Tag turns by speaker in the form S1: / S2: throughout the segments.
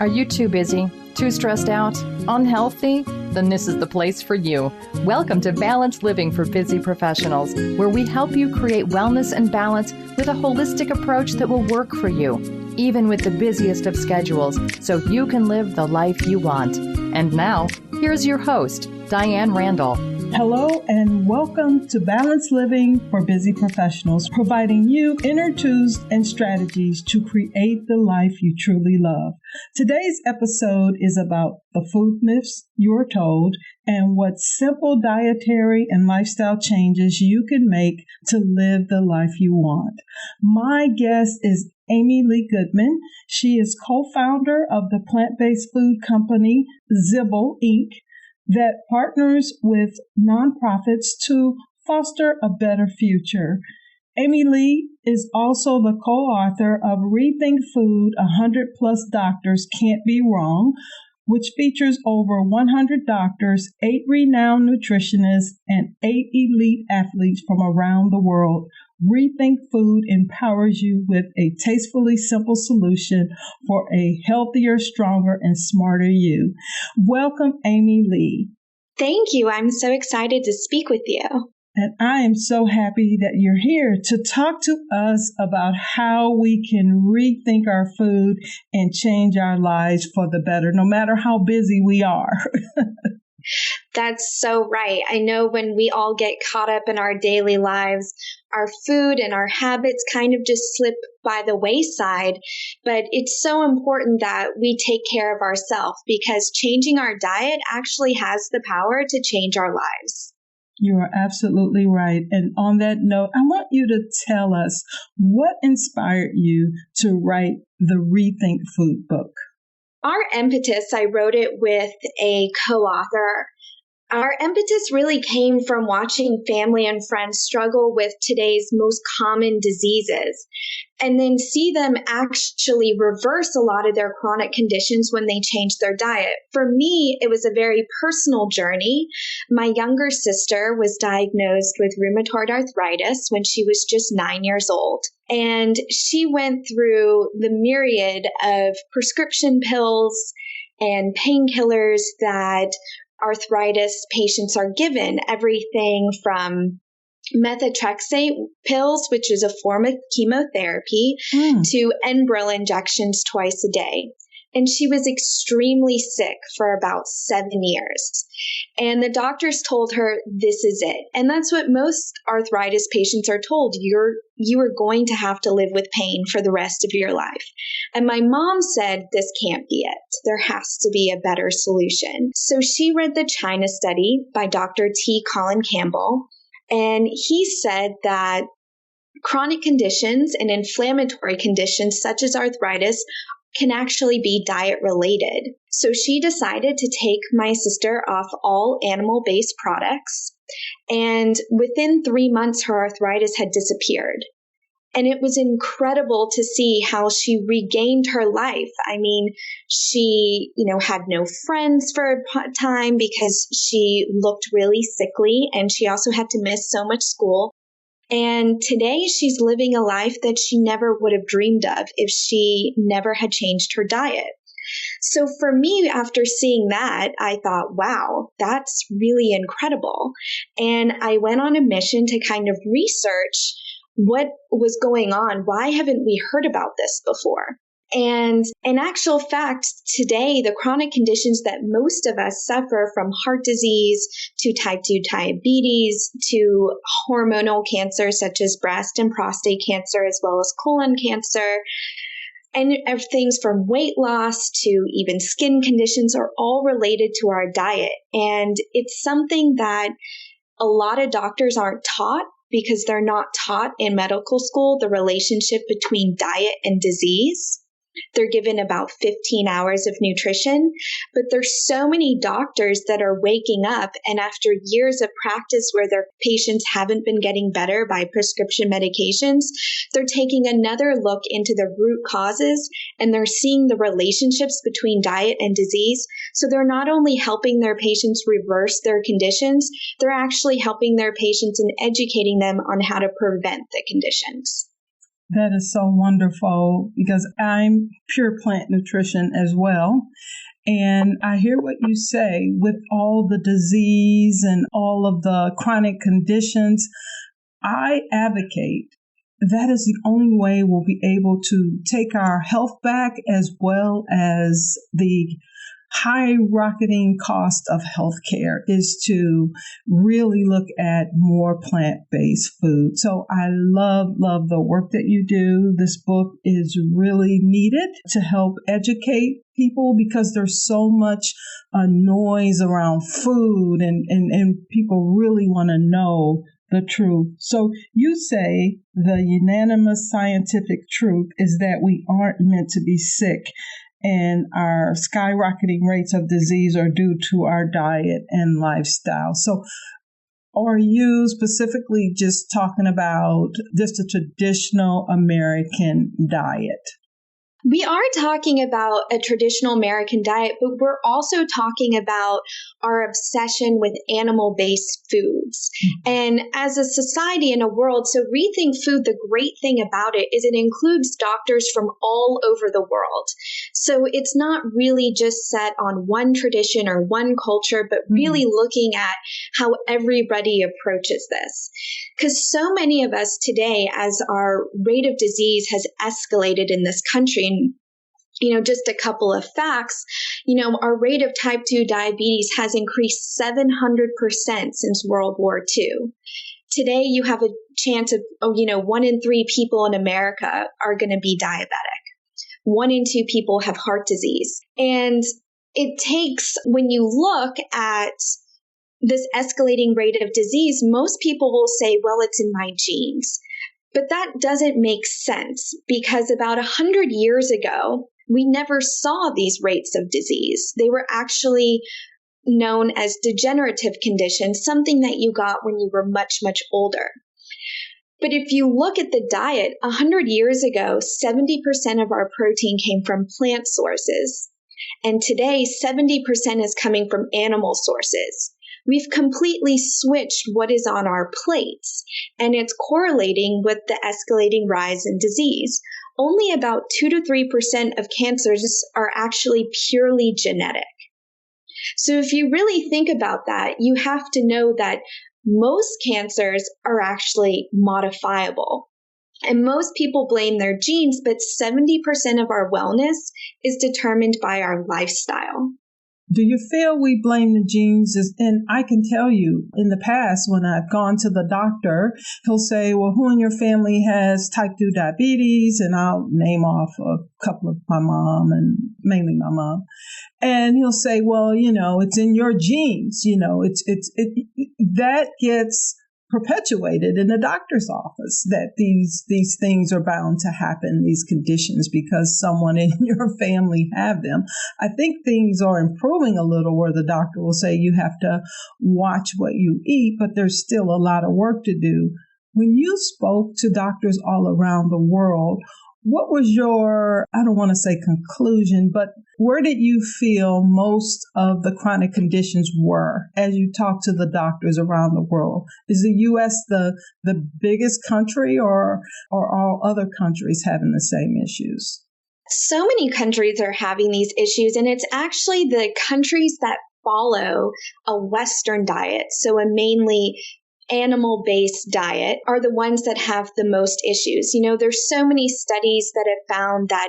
S1: Are you too busy, too stressed out, unhealthy? Then this is the place for you. Welcome to Balanced Living for Busy Professionals, where we help you create wellness and balance with a holistic approach that will work for you, even with the busiest of schedules, so you can live the life you want. And now, here's your host, Diane Randall.
S2: Hello and welcome to Balanced Living for Busy Professionals, providing you inner tools and strategies to create the life you truly love. Today's episode is about the food myths you're told and what simple dietary and lifestyle changes you can make to live the life you want. My guest is AmyLee Goodman. She is co-founder of the plant-based food company Zibble Inc., that partners with nonprofits to foster a better future. AmyLee is also the co-author of Rethink Food, 100 Plus Doctors Can't Be Wrong, which features over 100 doctors, 8 renowned nutritionists, and 8 elite athletes from around the world. Rethink Food empowers you with a tastefully simple solution for a healthier, stronger, and smarter you. Welcome, AmyLee.
S3: Thank you. I'm so excited to speak with you.
S2: And I am so happy that you're here to talk to us about how we can rethink our food and change our lives for the better, no matter how busy we are.
S3: That's so right. I know when we all get caught up in our daily lives, our food and our habits kind of just slip by the wayside. But it's so important that we take care of ourselves, because changing our diet actually has the power to change our lives.
S2: You are absolutely right. And on that note, I want you to tell us what inspired you to write the Rethink Food book.
S3: Our impetus, I wrote it with a co-author. Our impetus really came from watching family and friends struggle with today's most common diseases, and then see them actually reverse a lot of their chronic conditions when they change their diet. For me, it was a very personal journey. My younger sister was diagnosed with rheumatoid arthritis when she was just 9 years old. And she went through the myriad of prescription pills and painkillers that arthritis patients are given, everything from methotrexate pills, which is a form of chemotherapy, to Enbrel injections twice a day. And she was extremely sick for about 7 years. And the doctors told her, this is it. And that's what most arthritis patients are told. You are going to have to live with pain for the rest of your life. And my mom said, this can't be it. There has to be a better solution. So she read the China study by Dr. T. Colin Campbell. And he said that chronic conditions and inflammatory conditions such as arthritis can actually be diet related. So she decided to take my sister off all animal-based products. And within 3 months, her arthritis had disappeared. And it was incredible to see how she regained her life. I mean, she, had no friends for a time because she looked really sickly, and she also had to miss so much school. And today she's living a life that she never would have dreamed of if she never had changed her diet. So for me, after seeing that, I thought, wow, that's really incredible. And I went on a mission to kind of research what was going on. Why haven't we heard about this before? And in actual fact, today, the chronic conditions that most of us suffer, from heart disease to type 2 diabetes to hormonal cancer such as breast and prostate cancer, as well as colon cancer, and things from weight loss to even skin conditions, are all related to our diet. And it's something that a lot of doctors aren't taught, because they're not taught in medical school the relationship between diet and disease. They're given about 15 hours of nutrition, but there's so many doctors that are waking up, and after years of practice where their patients haven't been getting better by prescription medications, they're taking another look into the root causes, and they're seeing the relationships between diet and disease. So they're not only helping their patients reverse their conditions, they're actually helping their patients and educating them on how to prevent the conditions.
S2: That is so wonderful because I'm pure plant nutrition as well. And I hear what you say with all the disease and all of the chronic conditions. I advocate that is the only way we'll be able to take our health back, as well as the high rocketing cost of healthcare, is to really look at more plant-based food. So I love the work that you do. This book is really needed to help educate people because there's so much noise around food and people really want to know the truth. So you say the unanimous scientific truth is that we aren't meant to be sick, and our skyrocketing rates of disease are due to our diet and lifestyle. So are you specifically just talking about just a traditional American diet?
S3: We are talking about a traditional American diet, but we're also talking about our obsession with animal-based foods. And as a society and a world, so Rethink Food, the great thing about it is it includes doctors from all over the world. So it's not really just set on one tradition or one culture, but really looking at how everybody approaches this. Because so many of us today, as our rate of disease has escalated in this country, just a couple of facts, our rate of type 2 diabetes has increased 700% since World War II. Today, you have a chance of, 1 in 3 people in America are going to be diabetic. 1 in 2 people have heart disease. And it takes, when you look at this escalating rate of disease, most people will say, well, it's in my genes. But that doesn't make sense because about 100 years ago, we never saw these rates of disease. They were actually known as degenerative conditions, something that you got when you were much, much older. But if you look at the diet, 100 years ago, 70% of our protein came from plant sources. And today, 70% is coming from animal sources. We've completely switched what is on our plates, and it's correlating with the escalating rise in disease. Only about 2 to 3% of cancers are actually purely genetic. So if you really think about that, you have to know that most cancers are actually modifiable. And most people blame their genes, but 70% of our wellness is determined by our lifestyle.
S2: Do you feel we blame the genes? And I can tell you, in the past, when I've gone to the doctor, he'll say, well, who in your family has type 2 diabetes? And I'll name off a couple of my mom, and mainly my mom. And he'll say, well, it's in your genes. That gets perpetuated in the doctor's office, that these things are bound to happen, these conditions, because someone in your family have them. I think things are improving a little where the doctor will say you have to watch what you eat, but there's still a lot of work to do. When you spoke to doctors all around the world, what was your, I don't want to say conclusion, but where did you feel most of the chronic conditions were as you talked to the doctors around the world? Is the U.S. the biggest country, or are all other countries having the same issues?
S3: So many countries are having these issues, and it's actually the countries that follow a Western diet, so a mainly animal-based diet, are the ones that have the most issues. There's so many studies that have found that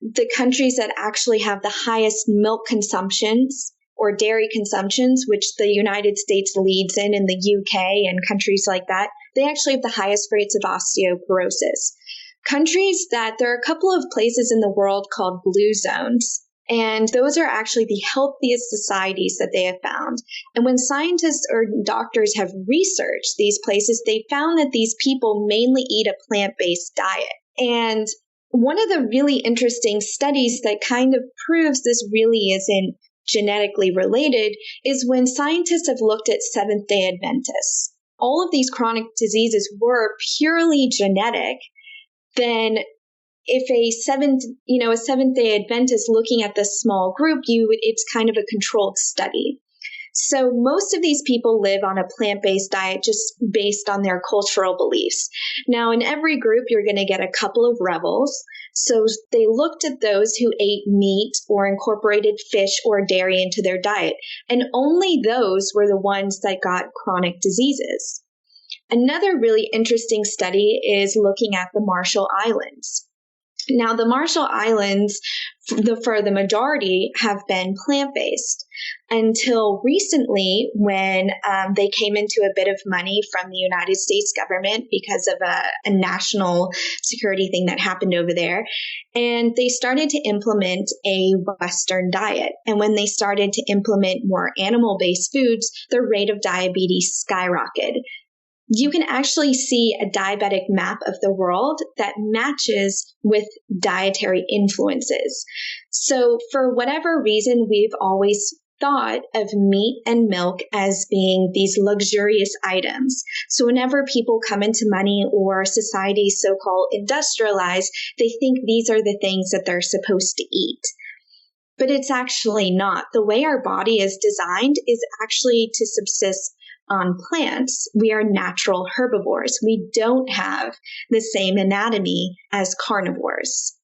S3: the countries that actually have the highest milk consumptions or dairy consumptions, which the United States leads in the UK and countries like that, they actually have the highest rates of osteoporosis. Countries that there are a couple of places in the world called blue zones, and those are actually the healthiest societies that they have found. And when scientists or doctors have researched these places, they found that these people mainly eat a plant-based diet. And one of the really interesting studies that kind of proves this really isn't genetically related is when scientists have looked at Seventh-day Adventists. All of these chronic diseases were purely genetic. Then if a Seventh-day Adventist looking at this small group, it's kind of a controlled study. So most of these people live on a plant-based diet just based on their cultural beliefs. Now, in every group, you're going to get a couple of rebels. So they looked at those who ate meat or incorporated fish or dairy into their diet, and only those were the ones that got chronic diseases. Another really interesting study is looking at the Marshall Islands. Now, the Marshall Islands, for the majority, have been plant-based until recently when they came into a bit of money from the United States government because of a national security thing that happened over there. And they started to implement a Western diet. And when they started to implement more animal-based foods, the rate of diabetes skyrocketed. You can actually see a diabetic map of the world that matches with dietary influences. So for whatever reason, we've always thought of meat and milk as being these luxurious items. So whenever people come into money or society is so-called industrialized, they think these are the things that they're supposed to eat. But it's actually not. The way our body is designed is actually to subsist on plants. We are natural herbivores. We don't have the same anatomy as carnivores.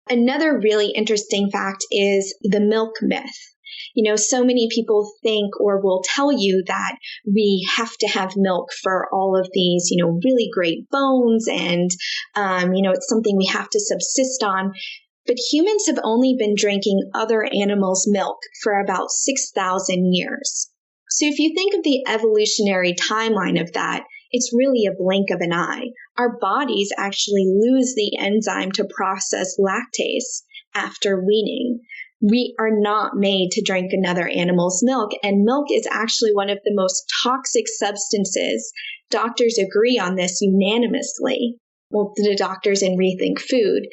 S3: Another really interesting fact is the milk myth. So many people think or will tell you that we have to have milk for all of these, really great bones and, it's something we have to subsist on. But humans have only been drinking other animals' milk for about 6,000 years. So if you think of the evolutionary timeline of that, it's really a blink of an eye. Our bodies actually lose the enzyme to process lactase after weaning. We are not made to drink another animal's milk, and milk is actually one of the most toxic substances. Doctors agree on this unanimously. Well, the doctors in Rethink Food,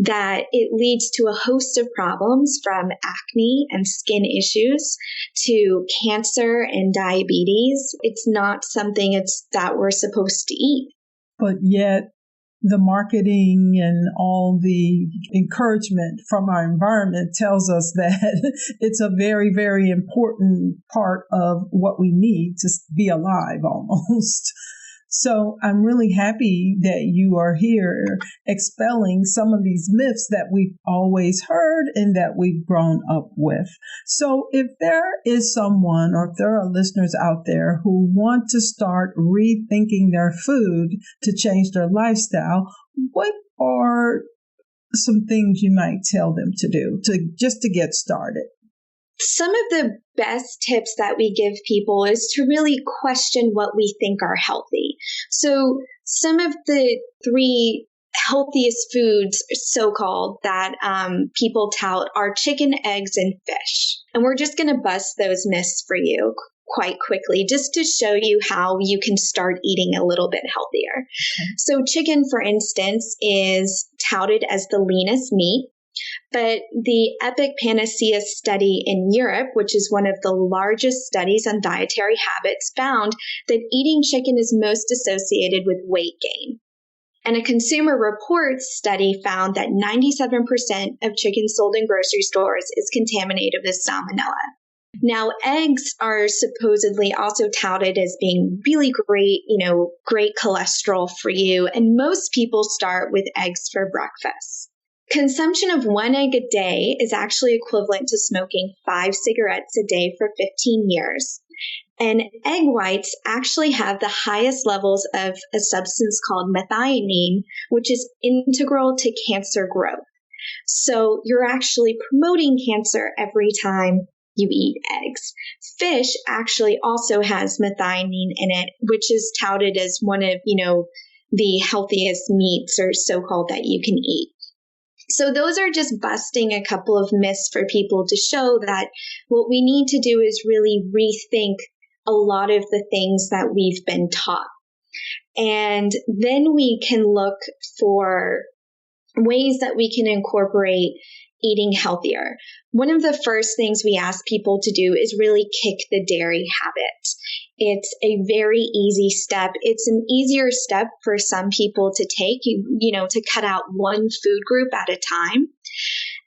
S3: that it leads to a host of problems from acne and skin issues to cancer and diabetes. It's not something that we're supposed to eat.
S2: But yet the marketing and all the encouragement from our environment tells us that it's a very, very important part of what we need to be alive almost. So I'm really happy that you are here expelling some of these myths that we've always heard and that we've grown up with. So if there is someone or if there are listeners out there who want to start rethinking their food to change their lifestyle, what are some things you might tell them to do just to get started?
S3: Some of the best tips that we give people is to really question what we think are healthy. So some of the 3 healthiest foods, so-called, that people tout are chicken, eggs, and fish. And we're just going to bust those myths for you quite quickly, just to show you how you can start eating a little bit healthier. Okay. So chicken, for instance, is touted as the leanest meat. But the Epic Panacea study in Europe, which is one of the largest studies on dietary habits, found that eating chicken is most associated with weight gain. And a Consumer Reports study found that 97% of chicken sold in grocery stores is contaminated with salmonella. Now, eggs are supposedly also touted as being really great, great cholesterol for you. And most people start with eggs for breakfast. Consumption of 1 egg a day is actually equivalent to smoking 5 cigarettes a day for 15 years. And egg whites actually have the highest levels of a substance called methionine, which is integral to cancer growth. So you're actually promoting cancer every time you eat eggs. Fish actually also has methionine in it, which is touted as one of, the healthiest meats or so-called that you can eat. So those are just busting a couple of myths for people to show that what we need to do is really rethink a lot of the things that we've been taught. And then we can look for ways that we can incorporate eating healthier. One of the first things we ask people to do is really kick the dairy habit. It's a very easy step. It's an easier step for some people to take, to cut out one food group at a time.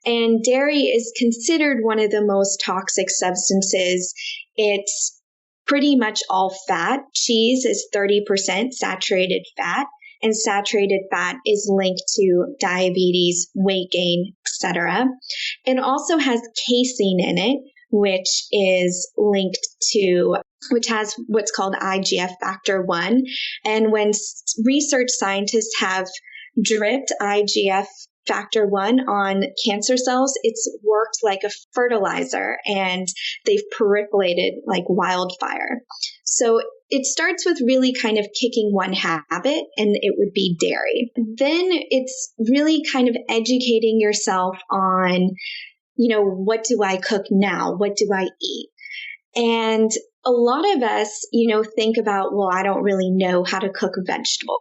S3: And dairy is considered one of the most toxic substances it's pretty much all fat. Cheese is 30% saturated fat, and saturated fat is linked to diabetes, weight gain, etc. It also has casein in it, which has what's called IGF factor 1. And when research scientists have dripped IGF factor 1 on cancer cells, it's worked like a fertilizer and they've proliferated like wildfire. So it starts with really kind of kicking one habit, and it would be dairy. Then it's really kind of educating yourself on, what do I cook now? What do I eat? And a lot of us, think about, well, I don't really know how to cook vegetables.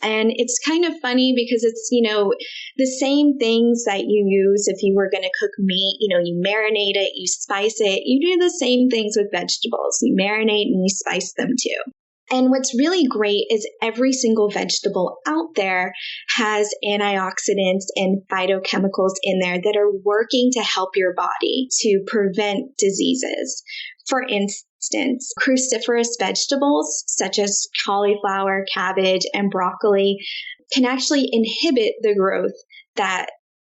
S3: And it's kind of funny because it's, the same things that you use if you were going to cook meat. You marinate it, you spice it. You do the same things with vegetables. You marinate and you spice them too. And what's really great is every single vegetable out there has antioxidants and phytochemicals in there that are working to help your body to prevent diseases. For instance, cruciferous vegetables such as cauliflower, cabbage, and broccoli can actually inhibit the growth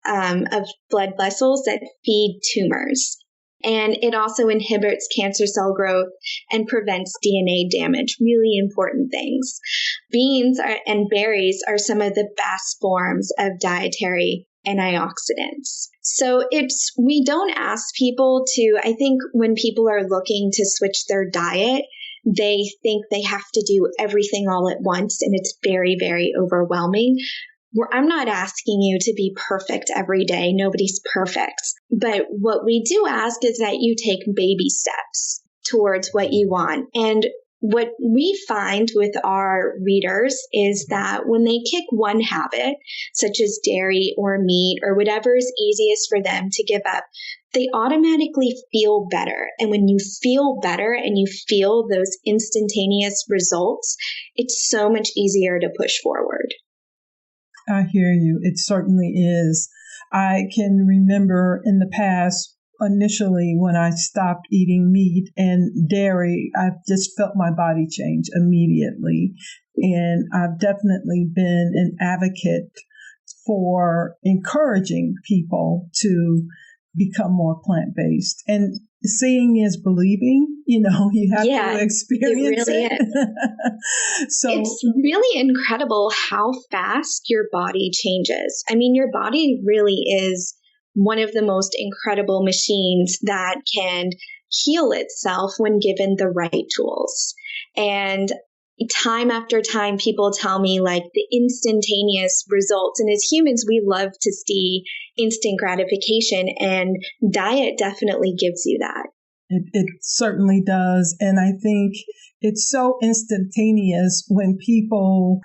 S3: of blood vessels that feed tumors. And it also inhibits cancer cell growth and prevents DNA damage, really important things. Beans and berries are some of the best forms of dietary antioxidants. So we don't ask people I think when people are looking to switch their diet, they think they have to do everything all at once, and it's very, very overwhelming. I'm not asking you to be perfect every day. Nobody's perfect. But what we do ask is that you take baby steps towards what you want. And what we find with our readers is that when they kick one habit, such as dairy or meat or whatever is easiest for them to give up, they automatically feel better. And when you feel better and you feel those instantaneous results, it's so much easier to push forward.
S2: I hear you. It certainly is. I can remember in the past, initially when I stopped eating meat and dairy, I just felt my body change immediately. And I've definitely been an advocate for encouraging people to become more plant-based. And seeing is believing, you have to experience it. So
S3: it's really incredible how fast your body changes. I mean, your body really is one of the most incredible machines that can heal itself when given the right tools. And time after time, people tell me like the instantaneous results. And as humans, we love to see instant gratification, and diet definitely gives you that.
S2: It certainly does. And I think it's so instantaneous when people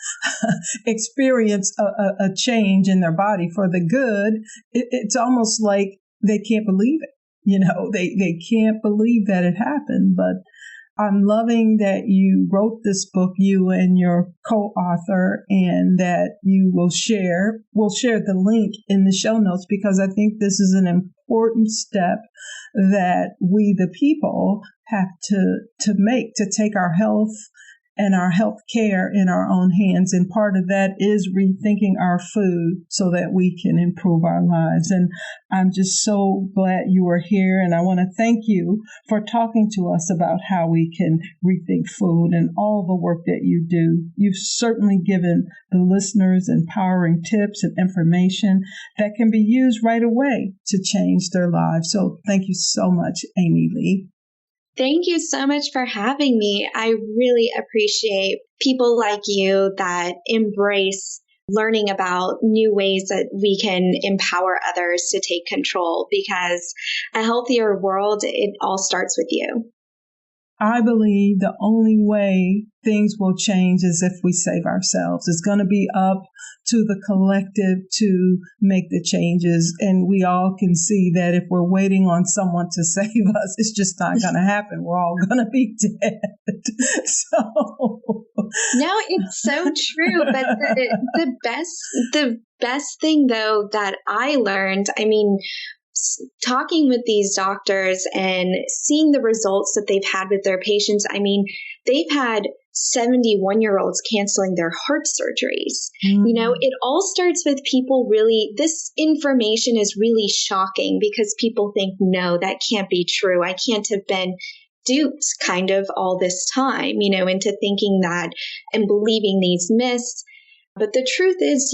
S2: experience a change in their body for the good. It's almost like they can't believe it. They can't believe that it happened. But I'm loving that you wrote this book, you and your co-author, and that you will share the link in the show notes, because I think this is an important step that we, the people, have to make to take our health and our health care in our own hands. And part of that is rethinking our food so that we can improve our lives. And I'm just so glad you are here. And I want to thank you for talking to us about how we can rethink food and all the work that you do. You've certainly given the listeners empowering tips and information that can be used right away to change their lives. So thank you so much, AmyLee.
S3: Thank you so much for having me. I really appreciate people like you that embrace learning about new ways that we can empower others to take control, because a healthier world, it all starts with you.
S2: I believe the only way things will change is if we save ourselves. It's going to be up to the collective to make the changes. And we all can see that if we're waiting on someone to save us, it's just not going to happen. We're all going to be dead.
S3: No, it's so true. But the best thing, though, that I learned, I mean, talking with these doctors and seeing the results that they've had with their patients. I mean, they've had 71-year-olds canceling their heart surgeries.
S2: Mm-hmm.
S3: You know, it all starts with people really, this information is really shocking because people think, no, that can't be true. I can't have been duped kind of all this time, you know, into thinking that and believing these myths. But the truth is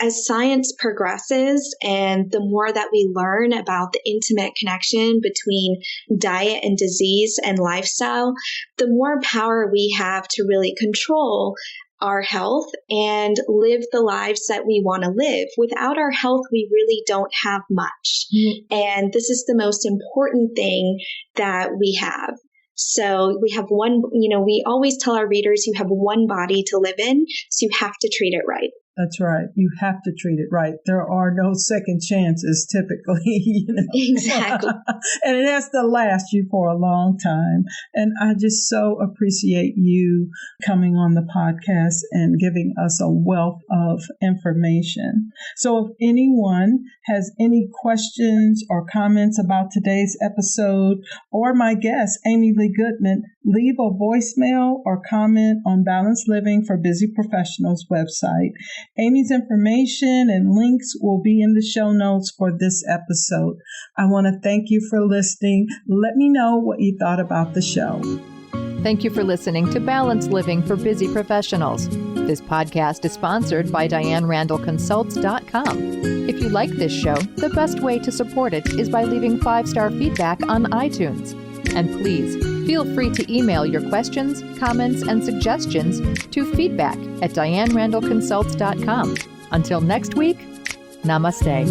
S3: as science progresses and the more that we learn about the intimate connection between diet and disease and lifestyle, the more power we have to really control our health and live the lives that we want to live. Without our health, we really don't have much. Mm-hmm. And this is the most important thing that we have. So we have one, we always tell our readers, you have one body to live in, so you have to treat it right.
S2: That's right. You have to treat it right. There are no second chances typically.
S3: Exactly.
S2: And it has to last you for a long time. And I just so appreciate you coming on the podcast and giving us a wealth of information. So if anyone has any questions or comments about today's episode or my guest, AmyLee Goodman, leave a voicemail or comment on Balanced Living for Busy Professionals website. Amy's information and links will be in the show notes for this episode. I want to thank you for listening. Let me know what you thought about the show.
S1: Thank you for listening to Balanced Living for Busy Professionals. This podcast is sponsored by DianeRandallConsults.com. If you like this show, the best way to support it is by leaving 5-star feedback on iTunes. And please, feel free to email your questions, comments, and suggestions to feedback@DianeRandallConsults.com. Until next week, namaste.